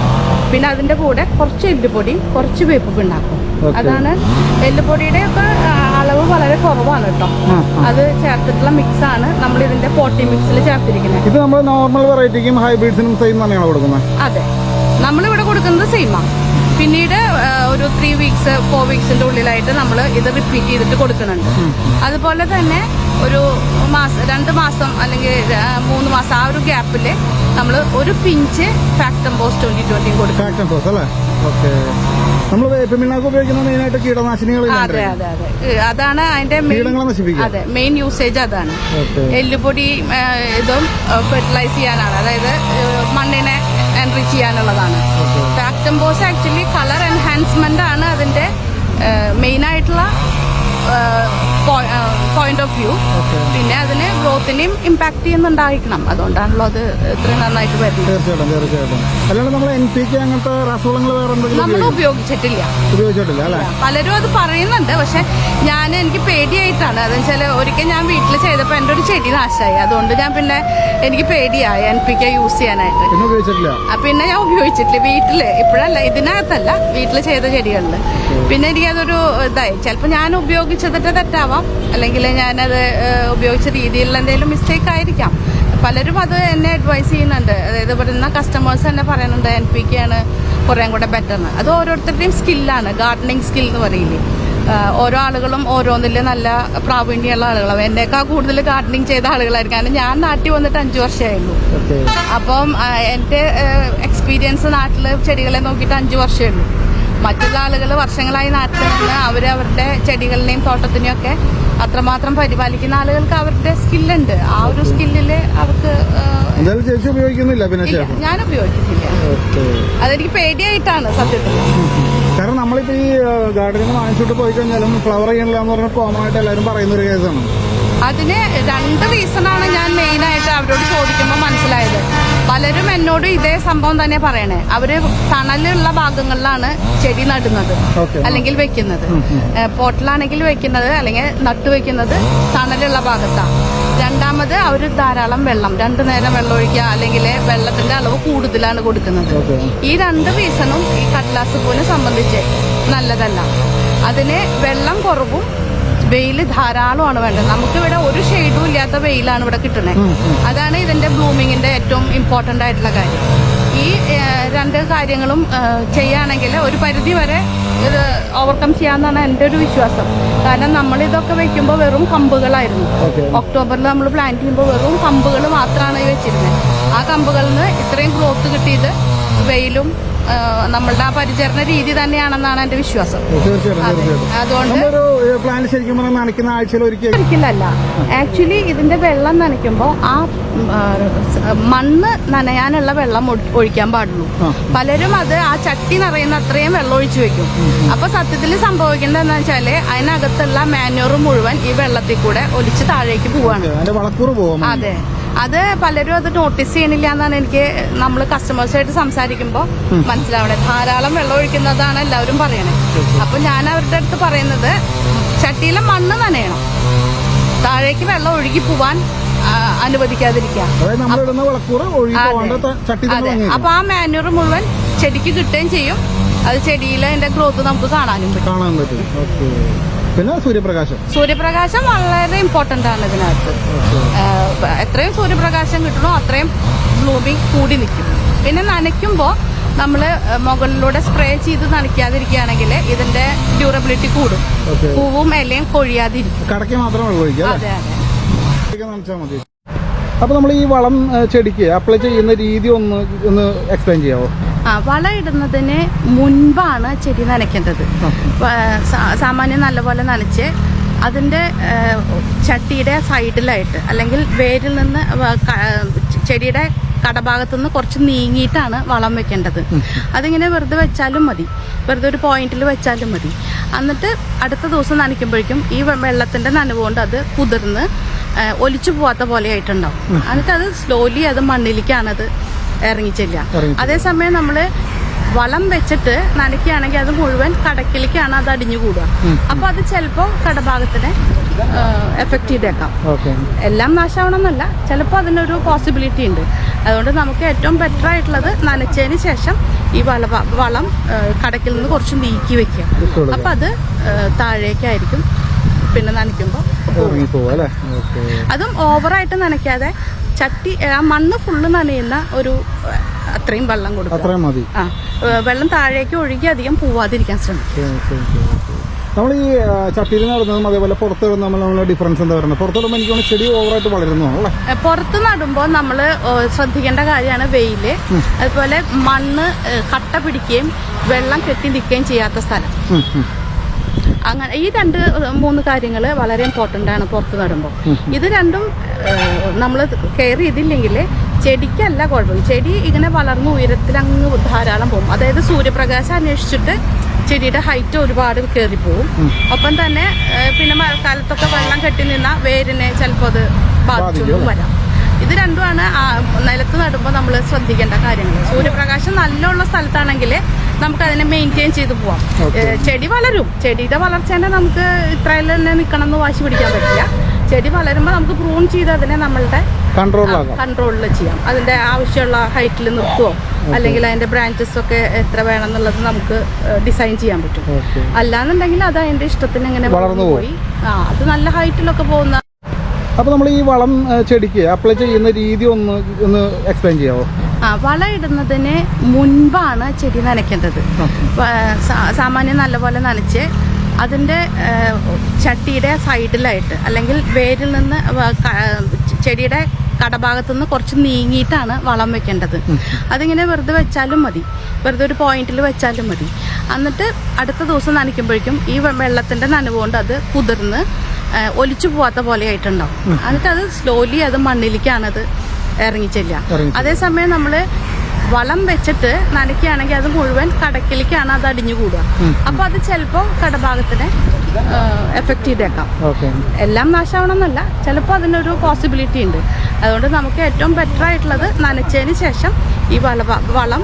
പിന്നെ അതിന്റെ കൂടെ കുറച്ച് എല്ലുപൊടിയും കുറച്ച് വേപ്പ് പിണ്ണാക്കും. അതാണ്. എല്ലുപൊടിയുടെ ഒക്കെ അളവ് വളരെ കുറവാണ് കേട്ടോ. അത് ചേർത്തിട്ടുള്ള മിക്സ് ആണ് നമ്മൾ ഇതിന്റെ പോട്ടി മിക്സിൽ ചേർത്തിരിക്കുന്നത്. ഇത് നമ്മൾ നോർമൽ വെറൈറ്റിക്കും ഹൈബ്രിഡ്സിനും സെയിം തന്നെയാണ് കൊടുക്കുന്നത്? അതെ, നമ്മളിവിടെ കൊടുക്കുന്നത് സെയിമാണ്. പിന്നീട് ഒരു 3 വീക്സ് 4 വീക്സിന്റെ ഉള്ളിലായിട്ട് നമ്മൾ ഇത് റിപ്പീറ്റ് ചെയ്തിട്ട് കൊടുക്കുന്നുണ്ട്. അതുപോലെ തന്നെ ഒരു 2 മാസം അല്ലെങ്കിൽ 3 മാസം ആ ഒരു ഗ്യാപ്പിൽ നമ്മൾ ഒരു പിഞ്ച് ഫാക്ടംബോസ് 2020 കൊടുക്കും. നമ്മൾ വേപ്പിമിണ്ണാക്ക് ഉപയോഗിക്കുന്ന മെയിനായിട്ട് കീടനാശിനികൾ. അതെ അതെ അതെ, അതാണ് അതിന്റെ അതെ മെയിൻ യൂസേജ്. അതാണ് എല്ലുപൊടി ഇതും ഫെർട്ടിലൈസ് ചെയ്യാനാണ്, അതായത് മണ്ണിനെ എൻറിച്ച് ചെയ്യാനുള്ളതാണ്. ഫാക്ടംബോസ് ആക്ച്വലി കളർ എൻഹാൻസ്മെന്റ് ആണ് അതിന്റെ മെയിൻ ആയിട്ടുള്ള പോയിന്റ് ഓഫ് വ്യൂ. പിന്നെ അതിന് ഗ്രോത്തിനെയും ഇമ്പാക്ട് ചെയ്യുന്നുണ്ടായിരിക്കണം. അതുകൊണ്ടാണല്ലോ അത് ഇത്രയും നന്നായിട്ട് വരുന്നത്. തീർച്ചയായിട്ടും. അല്ലാണ്ട് നമ്മൾ NPK അങ്ങനത്തെ രാസവളങ്ങൾ നമ്മൾ ഉപയോഗിച്ചിട്ടില്ല. പലരും അത് പറയുന്നുണ്ട്, പക്ഷെ എനിക്ക് പേടിയായിട്ടാണ്. അതെന്ന് വെച്ചാൽ ഒരിക്കൽ ഞാൻ വീട്ടിൽ ചെയ്തപ്പോൾ എൻ്റെ ഒരു ചെടി നാശമായി. അതുകൊണ്ട് എനിക്ക് പേടിയായി NPK യൂസ് ചെയ്യാനായിട്ട്. പിന്നെ ഞാൻ ഉപയോഗിച്ചിട്ടില്ല വീട്ടില്. ഇപ്പോഴല്ല, ഇതിനകത്തല്ല, വീട്ടിൽ ചെയ്ത ചെടികളിൽ. പിന്നെ എനിക്കതൊരു ഇതായി. ചിലപ്പോൾ ഞാൻ ഉപയോഗിച്ചതിട്ട് തെറ്റാവാം, അല്ലെങ്കിൽ ഞാനത് ഉപയോഗിച്ച രീതിയിലുള്ള എന്തെങ്കിലും മിസ്റ്റേക്ക് ആയിരിക്കാം. പലരും അത് എന്നെ അഡ്വൈസ് ചെയ്യുന്നുണ്ട്. അതായത് വരുന്ന കസ്റ്റമേഴ്സ് തന്നെ പറയുന്നുണ്ട് NPK ആണ് കുറേ കൂടെ ബെറ്റർ എന്ന്. അത് ഓരോരുത്തരുടെയും സ്കില്ലാണ്, ഗാർഡനിങ് സ്കിൽ എന്ന് പറയില്ലേ. ഓരോ ആളുകളും ഓരോന്നിൽ നല്ല പ്രാവീണ്യമുള്ള ആളുകളാണ്. എന്നേക്കാൾ കൂടുതൽ ഗാർഡനിങ് ചെയ്ത ആളുകളായിരിക്കും. കാരണം ഞാൻ നാട്ടിൽ വന്നിട്ട് 5 വർഷമായുള്ളൂ. അപ്പം എൻ്റെ എക്സ്പീരിയൻസ് നാട്ടിൽ ചെടികളെ നോക്കിയിട്ട് 5 വർഷമേ ഉള്ളൂ. മറ്റുള്ള ആളുകൾ വർഷങ്ങളായി നാട്ടിൽ നിന്ന് അവരുടെ ചെടികളിനെയും തോട്ടത്തിനെയും ഒക്കെ അത്രമാത്രം പരിപാലിക്കുന്ന ആളുകൾക്ക് അവരുടെ സ്കില്ലുണ്ട്. ആ ഒരു സ്കില്ലില് അവർക്ക് ഞാൻ ഉപയോഗിക്കുന്നില്ല. അതെനിക്ക് പേടിയായിട്ടാണ് സത്യത്തിൽ. കാരണം നമ്മളിപ്പോ ഈ ഗാർഡനിൽ വാങ്ങിച്ചിട്ട് പോയി കഴിഞ്ഞാലും ഫ്ലവർ ചെയ്യണില്ല എന്ന് പറഞ്ഞാൽ കോമൺ ആയിട്ട് എല്ലാവരും പറയുന്ന ഒരു കേസാണ്. അതിന് 2 റീസണാണ് ഞാൻ മെയിനായിട്ട് അവരോട് ചോദിക്കുമ്പോൾ മനസ്സിലായത്. പലരും എന്നോട് ഇതേ സംഭവം തന്നെ പറയണേ. അവര് തണലുള്ള ഭാഗങ്ങളിലാണ് ചെടി നടുന്നത് അല്ലെങ്കിൽ വെക്കുന്നത്. പോട്ടിലാണെങ്കിൽ വെക്കുന്നത് അല്ലെങ്കിൽ നട്ടു വെക്കുന്നത് തണലുള്ള ഭാഗത്താണ്. രണ്ടാമത് അവര് ധാരാളം വെള്ളം, 2 നേരം വെള്ളം ഒഴിക്കുക, അല്ലെങ്കിൽ വെള്ളത്തിന്റെ അളവ് കൂടുതലാണ് കൊടുക്കുന്നത്. ഈ 2 റീസണും ഈ കടലാസ് പൂവിനെ സംബന്ധിച്ച് നല്ലതല്ല. അതിന് വെള്ളം കുറവും വെയിൽ ധാരാളമാണ് വേണ്ടത്. നമുക്കിവിടെ ഒരു ഷെയ്ഡും ഇല്ലാത്ത വെയിലാണ് ഇവിടെ കിട്ടുന്നത്. അതാണ് ഇതിന്റെ ബ്ലൂമിങ്ങിന്റെ ഏറ്റവും ഇമ്പോർട്ടന്റ് ആയിട്ടുള്ള കാര്യം. ഈ 2 കാര്യങ്ങളും ചെയ്യുകയാണെങ്കിൽ ഒരു പരിധി വരെ ഇത് ഓവർകം ചെയ്യാമെന്നാണ് എൻ്റെ ഒരു വിശ്വാസം. കാരണം നമ്മളിതൊക്കെ വെക്കുമ്പോൾ വെറും കമ്പുകളായിരുന്നു. ഒക്ടോബറിൽ നമ്മൾ പ്ലാന്റ് ചെയ്യുമ്പോൾ വെറും കമ്പുകൾ മാത്രമാണ് വെച്ചിരുന്നത്. ആ കമ്പുകളിൽ നിന്ന് ഇത്രയും ഗ്രോത്ത് കിട്ടിയത് വെയിലും നമ്മളുടെ ആ പരിചരണ രീതി തന്നെയാണെന്നാണ് എന്റെ വിശ്വാസം. അതുകൊണ്ട് ഒരിക്കലല്ല, ആക്ച്വലി ഇതിന്റെ വെള്ളം നനയ്ക്കുമ്പോൾ ആ മണ്ണ് നനയാനുള്ള വെള്ളം ഒഴിക്കാൻ പാടുള്ളൂ. പലരും അത് ആ ചട്ടി നിറയുന്ന അത്രയും വെള്ളം ഒഴിച്ചു വെക്കും. അപ്പൊ സത്യത്തിൽ സംഭവിക്കേണ്ടത് എന്താ വെച്ചാല് അതിനകത്തുള്ള മാന്യൂർ മുഴുവൻ ഈ വെള്ളത്തിൽ കൂടെ ഒലിച്ച് താഴേക്ക് പോവാണ്. അതെ, അത് പലരും അത് നോട്ടീസ് ചെയ്യണില്ല എന്നാണ് എനിക്ക് നമ്മൾ കസ്റ്റമേഴ്സായിട്ട് സംസാരിക്കുമ്പോൾ മനസ്സിലാവണേ. ധാരാളം വെള്ളം ഒഴിക്കുന്നതാണ് എല്ലാവരും പറയണേ. അപ്പൊ ഞാൻ അവരുടെ അടുത്ത് പറയുന്നത് ചട്ടിയിലെ മണ്ണ് നനയണം, താഴേക്ക് വെള്ളം ഒഴുകി പോവാൻ അനുവദിക്കാതിരിക്കാം. അതെ, അപ്പൊ ആ മാന്യൂർ മുഴുവൻ ചെടിക്ക് കിട്ടുകയും ചെയ്യും. അത് ചെടിയിലെ അതിന്റെ ഗ്രോത്ത് നമുക്ക് കാണാനും പറ്റും. പിന്നെ സൂര്യപ്രകാശം വളരെ ഇമ്പോർട്ടന്റ് ആണ് ഇതിനകത്ത്. എത്രയും സൂര്യപ്രകാശം കിട്ടണോ അത്രയും ബ്ലൂമിങ് കൂടി നിൽക്കും. പിന്നെ നനയ്ക്കുമ്പോൾ നമ്മൾ മുകളിലൂടെ സ്പ്രേ ചെയ്ത് നനയ്ക്കാതിരിക്കുകയാണെങ്കിൽ ഇതിന്റെ ഡ്യൂറബിലിറ്റി കൂടും, പൂവും ഇലയും കൊഴിയാതിരിക്കും. അതെ അതെ. അപ്പൊ നമ്മൾ ഈ വളം ചെടിക്ക് അപ്ലൈ ചെയ്യുന്ന രീതി ഒന്ന് എക്സ്പ്ലെയിൻ ചെയ്യാവോ? വളം ഇടുന്നതിന് മുൻപാണ് ചെടി നനയ്ക്കേണ്ടത്. സാമാന്യം നല്ലപോലെ നനച്ച് അതിൻ്റെ ചട്ടിയുടെ സൈഡിലായിട്ട് അല്ലെങ്കിൽ വേരിൽ നിന്ന് ചെടിയുടെ കടഭാഗത്തു നിന്ന് കുറച്ച് നീങ്ങിയിട്ടാണ് വളം വെക്കേണ്ടത്. അതിങ്ങനെ വെറുതെ വെച്ചാലും മതി, വെറുതെ ഒരു പോയിന്റിൽ വെച്ചാലും മതി. എന്നിട്ട് അടുത്ത ദിവസം നനയ്ക്കുമ്പോഴേക്കും ഈ വെള്ളത്തിൻ്റെ നനവുകൊണ്ട് അത് കുതിർന്ന് ഒലിച്ചു പോവാത്ത പോലെ ആയിട്ടുണ്ടാവും. എന്നിട്ട് അത് സ്ലോലി അത് മണ്ണിലേക്കാണത് ഇറങ്ങിച്ചില്ല. അതേസമയം നമ്മൾ വളം വെച്ചിട്ട് നനയ്ക്കുകയാണെങ്കിൽ അത് മുഴുവൻ കടക്കിലേക്കാണ് അത് അടിഞ്ഞു കൂടുക. അപ്പൊ അത് ചിലപ്പോൾ കടഭാഗത്തിനെ എഫക്ട് ചെയ്തേക്കാം. എല്ലാം നാശമാവണമെന്നല്ല, ചിലപ്പോൾ അതിനൊരു പോസിബിലിറ്റി ഉണ്ട്. അതുകൊണ്ട് നമുക്ക് ഏറ്റവും ബെറ്റർ ആയിട്ടുള്ളത് നനച്ചതിന് ശേഷം ഈ വളം കടക്കിൽ നിന്ന് കുറച്ച് നീക്കി വെക്കുക. അപ്പൊ അത് താഴേക്കായിരിക്കും പിന്നെ നനയ്ക്കുമ്പോൾ. അതും ഓവറായിട്ട് നനയ്ക്കാതെ ചട്ടി ആ മണ്ണ് ഫുള്ള് നനയുന്ന ഒരു അത്രയും വെള്ളം കൊടുക്കും. വെള്ളം താഴേക്ക് ഒഴുകി അധികം പോവാതിരിക്കാൻ ശ്രമിക്കും. നമ്മൾ ഈ ചട്ടിയിൽ നടുന്നതും അതേപോലെ പുറത്തിടുന്ന നമ്മൾ ഡിഫറൻസ് എന്താ പറയുന്നത്? പുറത്തിടുമ്പോൾ എനിക്ക് ചെടി ഓവറായിട്ട് വളരുന്നു അല്ലേ? പുറത്ത് നടുമ്പോൾ നമ്മൾ ശ്രദ്ധിക്കേണ്ട കാര്യമാണ് വെയില്, അതുപോലെ മണ്ണ് കട്ട പിടിക്കുകയും വെള്ളം കെട്ടി നിൽക്കുകയും ചെയ്യാത്ത സ്ഥലം. അങ്ങനെ ഈ 2-3 കാര്യങ്ങൾ വളരെ ഇമ്പോർട്ടൻ്റ് ആണ് പുറത്ത് നടുമ്പോൾ. ഇത് രണ്ടും നമ്മൾ കെയർ ചെയ്തില്ലെങ്കിൽ ചെടിക്കല്ല കുഴപ്പം, ചെടി ഇങ്ങനെ വളർന്ന് ഉയരത്തിൽ അങ്ങ് ധാരാളം പോകും. അതായത് സൂര്യപ്രകാശം അന്വേഷിച്ചിട്ട് ചെടിയുടെ ഹൈറ്റ് ഒരുപാട് കയറിപ്പോവും. ഒപ്പം തന്നെ പിന്നെ മഴക്കാലത്തൊക്കെ വെള്ളം കെട്ടി നിന്ന വേരിനെ ചിലപ്പോൾ അത് ബാധിച്ചു വരാം. ഇത് രണ്ടുമാണ് നിലത്ത് നടുമ്പോൾ നമ്മൾ ശ്രദ്ധിക്കേണ്ട കാര്യങ്ങൾ. സൂര്യപ്രകാശം നല്ലുള്ള സ്ഥലത്താണെങ്കിൽ നമുക്കതിനെ മെയിൻറ്റെയിൻ ചെയ്ത് പോവാം. ചെടി വളരും, ചെടിയുടെ വളർച്ചേനെ നമുക്ക് ഇത്രയിൽ തന്നെ നിൽക്കണം എന്ന് വാശി പിടിക്കാൻ പറ്റില്ല. ചെടി വളരുമ്പോൾ നമുക്ക് പ്രൂൺ ചെയ്ത് അതിനെ നമ്മളുടെ കൺട്രോളിൽ ചെയ്യാം. അതിന്റെ ആവശ്യമുള്ള ഹൈറ്റിൽ നിർത്തുവോ അല്ലെങ്കിൽ അതിന്റെ ബ്രാഞ്ചസ് ഒക്കെ എത്ര വേണം എന്നുള്ളത് നമുക്ക് ഡിസൈൻ ചെയ്യാൻ പറ്റും. അല്ലാന്നുണ്ടെങ്കിൽ അത് അതിന്റെ ഇഷ്ടത്തിന് ഇങ്ങനെ വളർന്നു പോയി അത് നല്ല ഹൈറ്റിലൊക്കെ പോകുന്ന. അപ്പൊ നമ്മൾ ഈ വളം ചെടിക്ക് അപ്ലൈ ചെയ്യുന്ന രീതി ഒന്ന് എക്സ്പ്ലെയിൻ ചെയ്യാവോ? വളം ഇടുന്നതിന് മുൻപാണ് ചെടി നനയ്ക്കേണ്ടത്. സാമാന്യം നല്ലപോലെ നനച്ച് അതിൻ്റെ ചട്ടിയുടെ സൈഡിലായിട്ട് അല്ലെങ്കിൽ വേരിൽ നിന്ന് ചെടിയുടെ കടഭാഗത്തു നിന്ന് കുറച്ച് നീങ്ങിയിട്ടാണ് വളം വെക്കേണ്ടത്. അതിങ്ങനെ വെറുതെ വെച്ചാലും മതി, വെറുതെ ഒരു പോയിന്റിൽ വെച്ചാലും മതി. എന്നിട്ട് അടുത്ത ദിവസം നനയ്ക്കുമ്പോഴേക്കും ഈ വെള്ളത്തിൻ്റെ നനവുകൊണ്ട് അത് കുതിർന്ന് ഒലിച്ചു പോവാത്ത പോലെ ആയിട്ടുണ്ടാവും. എന്നിട്ട് അത് സ്ലോലി അത് മണ്ണിലേക്കാണത് ഇറങ്ങിച്ചില്ല. അതേസമയം നമ്മൾ വളം വെച്ചിട്ട് നനയ്ക്കുകയാണെങ്കിൽ അത് മുഴുവൻ കടക്കിലേക്കാണ് അത് അടിഞ്ഞു കൂടുക. അപ്പൊ അത് ചിലപ്പോൾ കടഭാഗത്തിനെ എഫക്ട് ചെയ്തേക്കാം. എല്ലാം നാശമാവണമെന്നല്ല, ചിലപ്പോൾ അതിനൊരു പോസിബിലിറ്റി ഉണ്ട്. അതുകൊണ്ട് നമുക്ക് ഏറ്റവും ബെറ്റർ ആയിട്ടുള്ളത് നനച്ചതിന് ശേഷം ഈ വളം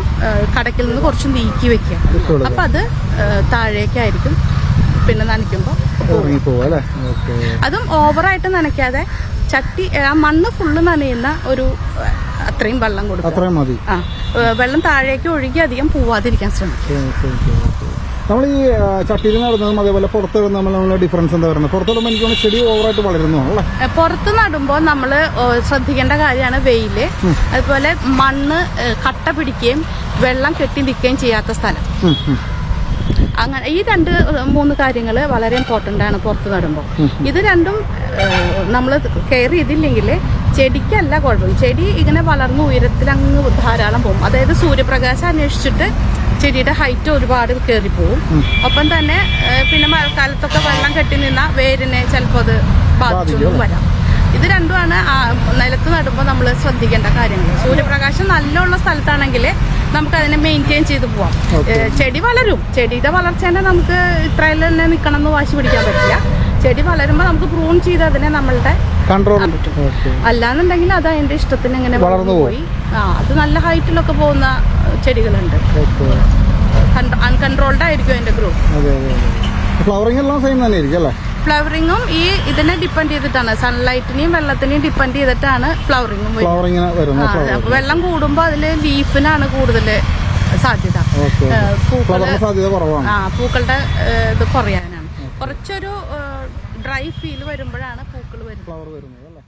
കടക്കിൽ നിന്ന് കുറച്ച് നീക്കി വെക്കുക. അപ്പൊ അത് താഴേക്കായിരിക്കും പിന്നെ നനയ്ക്കുമ്പോൾ. അതും ഓവറായിട്ട് നനയ്ക്കാതെ ചട്ടി ആ മണ്ണ് ഫുള്ള് നനയുന്ന ഒരു അത്രയും വെള്ളം കൊടുക്കും. വെള്ളം താഴേക്ക് ഒഴുകി അധികം പോവാതിരിക്കാൻ ശ്രമിക്കും. നമ്മൾ ഈ ചട്ടിയിൽ നടുന്നതും അതേപോലെ പുറത്തിടുന്ന നമ്മൾ ഡിഫറൻസ് എന്താ പറയുന്നത്? പുറത്തിടുമ്പോൾ എനിക്ക് ചെടി ഓവറായിട്ട് വളരുന്നു അല്ലേ? പുറത്ത് നടുമ്പോൾ നമ്മൾ ശ്രദ്ധിക്കേണ്ട കാര്യമാണ് വെയില്, അതുപോലെ മണ്ണ് കട്ട പിടിക്കുകയും വെള്ളം കെട്ടി നിൽക്കുകയും ചെയ്യാത്ത സ്ഥലം. അങ്ങനെ ഈ 2-3 കാര്യങ്ങൾ വളരെ ഇമ്പോർട്ടൻ്റ് ആണ് പുറത്ത് നടുമ്പോൾ. ഇത് രണ്ടും നമ്മൾ കെയർ ചെയ്തില്ലെങ്കിൽ ചെടിക്കല്ല കുഴപ്പം, ചെടി ഇങ്ങനെ വളർന്ന് ഉയരത്തിൽ അങ്ങ് ധാരാളം പോകും. അതായത് സൂര്യപ്രകാശം അന്വേഷിച്ചിട്ട് ചെടിയുടെ ഹൈറ്റ് ഒരുപാട് കയറിപ്പോവും. ഒപ്പം തന്നെ പിന്നെ മഴക്കാലത്തൊക്കെ വെള്ളം കെട്ടി നിന്ന വേരിനെ ചിലപ്പോൾ അത് ബാധിച്ചു വരാം. ഇത് രണ്ടുമാണ് നിലത്ത് നടുമ്പോൾ നമ്മൾ ശ്രദ്ധിക്കേണ്ട കാര്യങ്ങൾ. സൂര്യപ്രകാശം നല്ലുള്ള സ്ഥലത്താണെങ്കിൽ നമുക്കതിനെ മെയിൻറ്റെയിൻ ചെയ്ത് പോവാം. ചെടി വളരും, ചെടിയുടെ വളർച്ചേനെ നമുക്ക് ഇത്രയിൽ തന്നെ നിൽക്കണം എന്ന് വാശി പിടിക്കാൻ പറ്റില്ല. ചെടി വളരുമ്പോൾ നമുക്ക് പ്രൂൺ ചെയ്ത് അതിനെ നമ്മളുടെ കൺട്രോൾ അല്ലാന്നുണ്ടെങ്കിൽ അത് അതിന്റെ ഇഷ്ടത്തിന് ഇങ്ങനെ വളർന്നു പോയി അത് നല്ല ഹൈറ്റിലൊക്കെ പോകുന്ന ചെടികളുണ്ട്. അൺകൺട്രോൾഡ് ആയിരിക്കും അതിന്റെ ഗ്രോത്ത്. ഫ്ലവറിംഗ് എല്ലാം സെയിം തന്നെ ആയിരിക്കും അല്ലേ? ഫ്ലവറിങ്ങും ഇതിനെ ഡിപ്പെൻഡ് ചെയ്തിട്ടാണ്, സൺലൈറ്റിനെയും വെള്ളത്തിനെയും ഡിപ്പെൻഡ് ചെയ്തിട്ടാണ് ഫ്ലവറിങ്ങും വരുന്നത്. അപ്പൊ വെള്ളം കൂടുമ്പോ അതില് ലീഫിനാണ് കൂടുതൽ സാധ്യത, പൂക്കളുടെ ഇത് കുറയാനാണ്. കുറച്ചൊരു ഡ്രൈ ഫീൽ വരുമ്പോഴാണ് പൂക്കൾ വരുന്നത്.